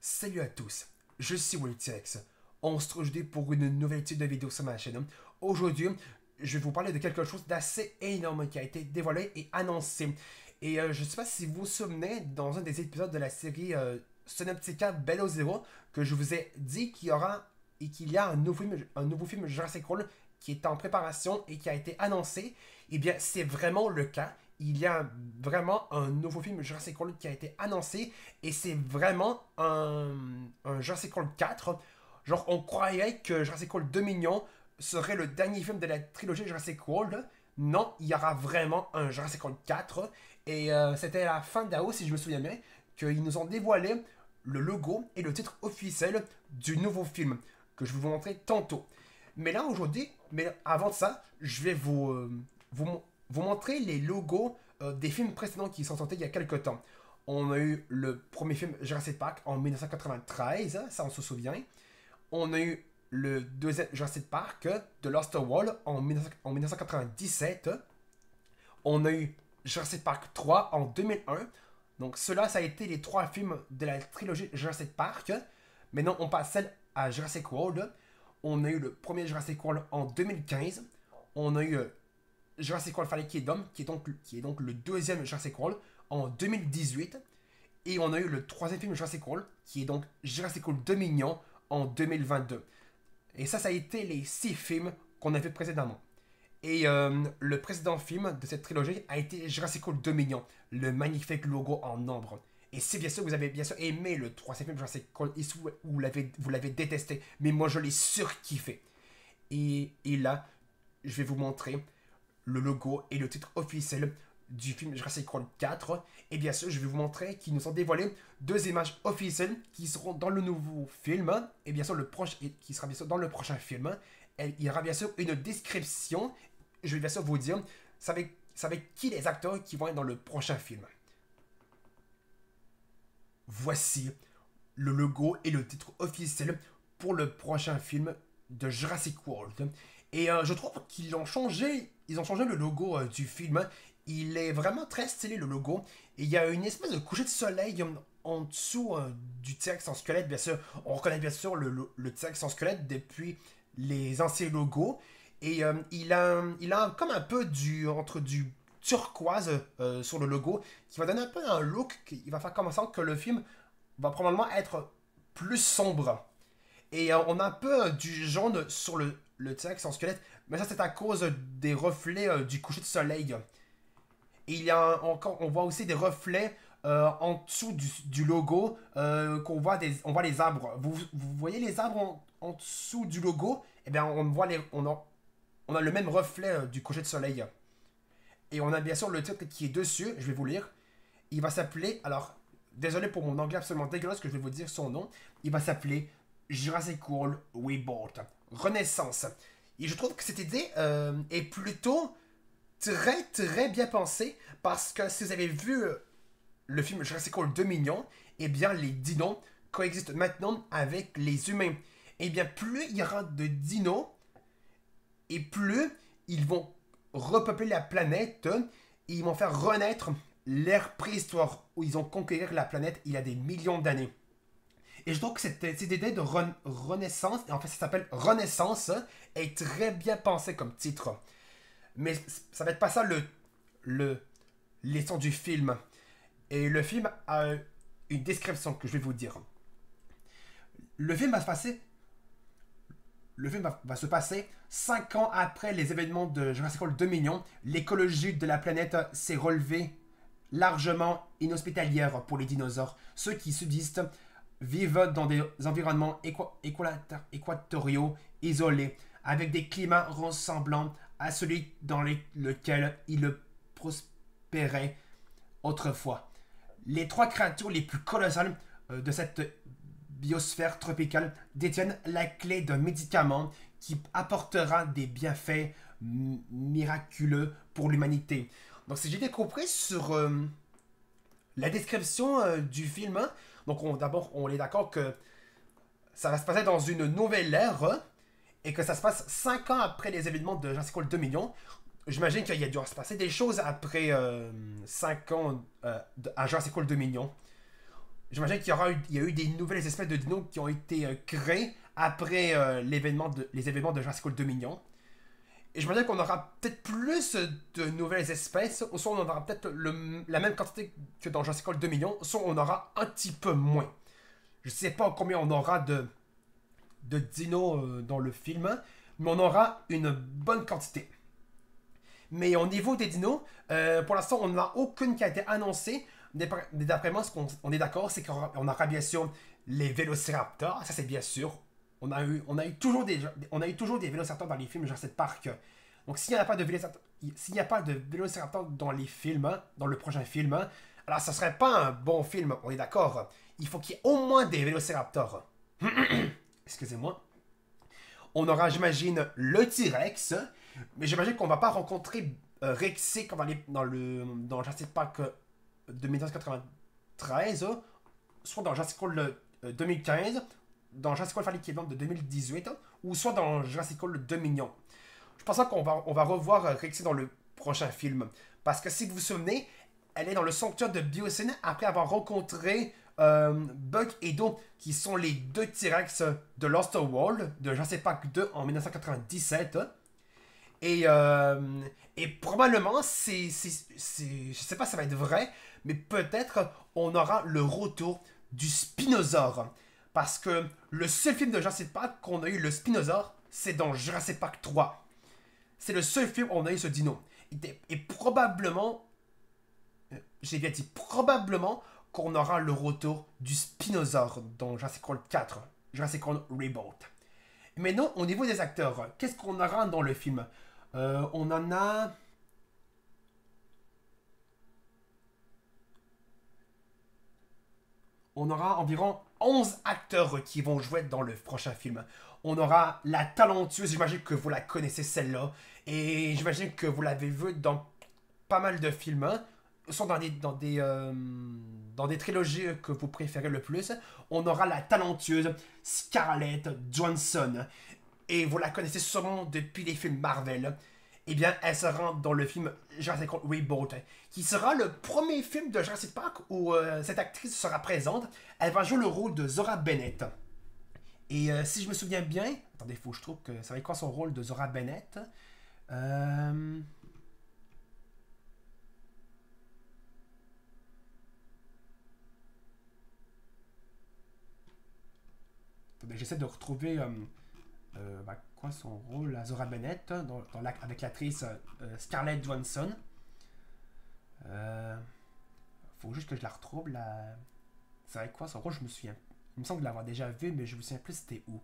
Salut à tous, je suis Wiltex. On se retrouve aujourd'hui pour une nouvelle étude de vidéo sur ma chaîne. Aujourd'hui, je vais vous parler de quelque chose d'assez énorme qui a été dévoilé et annoncé. Et je ne sais pas si vous vous souvenez, dans un des épisodes de la série Synoptica Below Zero, que je vous ai dit qu'il y a un nouveau film Jurassic World qui est en préparation et qui a été annoncé. Eh bien, c'est vraiment le cas. Il y a vraiment un nouveau film Jurassic World qui a été annoncé et c'est vraiment un Jurassic World 4. Genre, on croyait que Jurassic World Dominion serait le dernier film de la trilogie Jurassic World. Non, il y aura vraiment un Jurassic World 4. Et c'était à la fin d'AO, si je me souviens bien, qu'ils nous ont dévoilé le logo et le titre officiel du nouveau film que je vais vous montrer tantôt. Mais là, aujourd'hui, mais avant de ça, je vais vous montrer les logos des films précédents qui sont sortis il y a quelques temps. On a eu le premier film Jurassic Park en 1993, ça on se souvient. On a eu le deuxième Jurassic Park de Lost World en 1997. On a eu Jurassic Park 3 en 2001. Donc cela, ça a été les trois films de la trilogie Jurassic Park. Maintenant, on passe celle à Jurassic World. On a eu le premier Jurassic World en 2015. On a eu Jurassic World Fallen Kingdom, qui est donc le deuxième Jurassic World, en 2018. Et on a eu le troisième film Jurassic World, qui est donc Jurassic World Dominion, en 2022. Et ça a été les 6 films qu'on a vu précédemment. Et le précédent film de cette trilogie a été Jurassic World Dominion, le magnifique logo en ombre. Et si bien sûr vous avez bien sûr aimé le troisième film Jurassic World, vous l'avez détesté, mais moi je l'ai surkiffé. Et là, je vais vous montrer le logo et le titre officiel du film Jurassic World 4. Et bien sûr, je vais vous montrer qu'ils nous ont dévoilé 2 images officielles qui seront dans le nouveau film. Et bien sûr, qui sera bien sûr dans le prochain film. Il y aura bien sûr une description. Je vais bien sûr vous dire, savez qui les acteurs qui vont être dans le prochain film. Voici le logo et le titre officiel pour le prochain film de Jurassic World. Et je trouve qu'ils ont changé le logo du film. Il est vraiment très stylé, le logo. Et il y a une espèce de coucher de soleil en dessous du T-Rex en squelette. Bien sûr, on reconnaît bien sûr le T-Rex en squelette depuis les anciens logos. Et il a comme un peu entre du turquoise sur le logo qui va donner un peu un look qui va faire comme ça que le film va probablement être plus sombre. Et on a un peu du jaune sur le T-Rex en squelette, mais ça c'est à cause des reflets du coucher de soleil. Et on voit aussi des reflets en dessous du logo, on voit les arbres. Vous voyez les arbres en dessous du logo? Eh bien, on a le même reflet du coucher de soleil. Et on a bien sûr le titre qui est dessus, je vais vous lire. Il va s'appeler, alors, désolé pour mon anglais absolument dégueulasse que je vais vous dire son nom. Il va s'appeler Jurassic World Rebirth, Renaissance. Et je trouve que cette idée est plutôt très très bien pensée parce que si vous avez vu le film Jurassic World Dominion, eh bien les dinos coexistent maintenant avec les humains. Eh bien plus il y aura de dinos et plus ils vont repeupler la planète et ils vont faire renaître l'ère préhistoire où ils ont conquéri la planète il y a des millions d'années. Et je trouve que cette idée de renaissance, et en fait ça s'appelle Renaissance, est très bien pensée comme titre. Mais ça va être pas ça l'essence du film. Et le film a une description que je vais vous dire. Le film va se passer. Va se passer 5 ans après les événements de Jurassic World Dominion. L'écologie de la planète s'est relevée largement inhospitalière pour les dinosaures. Ceux qui subsistent vivent dans des environnements équatoriaux isolés, avec des climats ressemblant à celui dans lequel ils prospéraient autrefois. Les 3 créatures les plus colossales de cette biosphère tropicale détiennent la clé d'un médicament qui apportera des bienfaits miraculeux pour l'humanité. Donc si j'ai bien compris sur la description du film, hein, donc d'abord on est d'accord que ça va se passer dans une nouvelle ère et que ça se passe 5 ans après les événements de Jurassic World 2 millions. J'imagine qu'il y a dû se passer des choses après 5 ans à Jurassic World 2 millions. J'imagine il y a eu des nouvelles espèces de dinos qui ont été créées après les événements de Jurassic World Dominion. Et j'imagine qu'on aura peut-être plus de nouvelles espèces, ou soit on aura peut-être la même quantité que dans Jurassic World 2 millions, soit on aura un petit peu moins. Je sais pas combien on aura de dinos dans le film, mais on aura une bonne quantité. Mais au niveau des dinos, pour l'instant, on n'a aucune qui a été annoncée. Mais d'après moi, ce qu'on on est d'accord, c'est qu'on aura bien sûr les Vélociraptors, ça c'est bien sûr. On a eu toujours on a eu toujours des Vélociraptors dans les films Jurassic Park. Donc s'il n'y a pas de Vélociraptor, s'il n'y a pas de Vélociraptor dans les films, dans le prochain film, alors ça serait pas un bon film, on est d'accord. Il faut qu'il y ait au moins des Vélociraptors. Excusez-moi. On aura, j'imagine, le T-Rex, mais j'imagine qu'on va pas rencontrer Rexy comme dans Jurassic Park de 1993, soit dans Jurassic World 2015, dans Jurassic World Fallen Kingdom de 2018, ou soit dans Jurassic World Dominion. Je pense on va revoir Rexy dans le prochain film. Parce que si vous vous souvenez, elle est dans le sanctuaire de Biosyn après avoir rencontré Buck et Do, qui sont les deux T-Rex de Lost World, de Jurassic Park 2 en 1997. Et probablement, je sais pas si ça va être vrai, mais peut-être on aura le retour du Spinosaure. Parce que le seul film de Jurassic Park qu'on a eu le Spinosaure, c'est dans Jurassic Park 3. C'est le seul film où on a eu ce dino. Et probablement, j'ai bien dit probablement, qu'on aura le retour du Spinosaure dans Jurassic World 4, Jurassic World Reboot. Maintenant, au niveau des acteurs, qu'est-ce qu'on aura dans le film? On en a... On aura environ 11 acteurs qui vont jouer dans le prochain film. On aura la talentueuse, j'imagine que vous la connaissez celle-là, et j'imagine que vous l'avez vue dans pas mal de films, hein. Soit dans des trilogies que vous préférez le plus. On aura la talentueuse Scarlett Johansson. Et vous la connaissez sûrement depuis les films Marvel. Eh bien, elle sera dans le film Jurassic World Reboot, qui sera le premier film de Jurassic Park où cette actrice sera présente. Elle va jouer le rôle de Zora Bennett. Et si je me souviens bien... Attendez, il faut que je trouve que ça va être quoi son rôle de Zora Bennett. J'essaie de retrouver quoi son rôle à Zora Bennett avec l'actrice Scarlett Johansson. Faut juste que je la retrouve. C'est avec quoi son rôle, je me souviens. Il me semble l'avoir déjà vu, mais je me souviens plus c'était où.